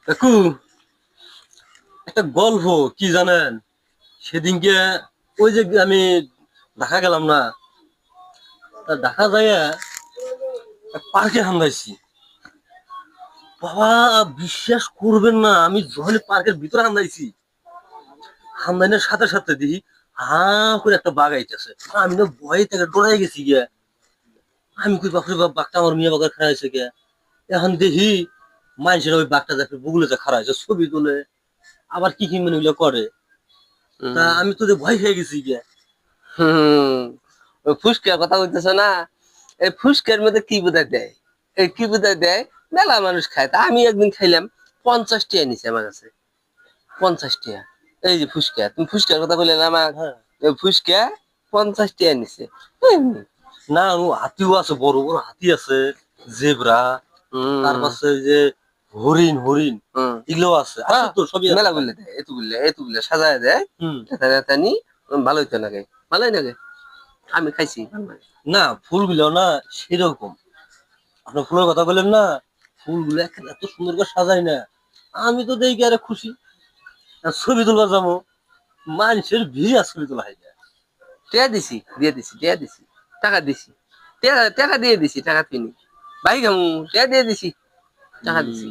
কাকু, একটা গল্প কি জানেন? সেদিনকে ওই যে আমি ঢাকা গেলাম না, তা ঢাকা যায় পার্কে হান্দাইছি। বাবা, বিশ্বাস করবেন না, আমি যখন পার্কের ভিতরে হান্দাইছি, হান্দাইনের সাথে সাথে দেখি হা করে একটা বাঘ আইতেছে। আমি তো ভয়ে থেকে ডরাই গেছি গিয়া। আমি কই বাপরে বাপ, বাঘটা আমার মিয়া বাগার খাড়া হয়েছে গিয়া। এখন দেখি মানুষের ওই বাঘটা দেখে বুগুলে যে খাড়া হয়েছে, ছবি তুলে আবার কি কি মানে ওগুলো করে। তা হুম আমি তো যে ভয় খেয়ে গেছি গিয়া। হুম ওই ফুসকার কথা বলতেছো না? এই ফুসকার মধ্যে কি বোধহয় দেয়, এই কি বোধহয় দেয়, মেলা মানুষ খায়। তা আমি একদিন খাইলাম, 50 টাকা নিছে আমার কাছে। 50 টাকা। এই যে ফুসকা, তুমি ফুসকার কথা বললে না আমার, হ্যাঁ, ওই ফুসকা 50 টাকা নিছে। এমনি। না ও হাতিও আছে, বড় বড় হাতি আছে, জেব্রা, তার হম পাশে যে হরিণ হরিণ হম এগুলো আছে, আছে হ্যাঁ, তো, সবই আছে মেলা প্রায়। গুলো দেয়, এতগুলো সাজায় দেয়। হুম। এটা এটা নি ভালো হইতো নাকি? ভালোই নাকি? আমি খাইছি, ভালো লাগে। না, ফুলগুলো না সেরকম, আপনার ফুলের কথা বললেন না, ফুলগুলো এত সুন্দর করে সাজাই না। আমি তো দেখি আরে খুশি, আর ছবি তুলবা যাবো, মানুষের ভিড় আর ছবি তোলা হয় না। টিয়া দিছি, দিয়ে দিছি, টিয়া দিছি, টাকা দিছি, টাকা টাকা দিয়ে দিছি, টাকা পিনি ভাই খামু, টিয়া দিয়ে দিছি, টাকা দিছি।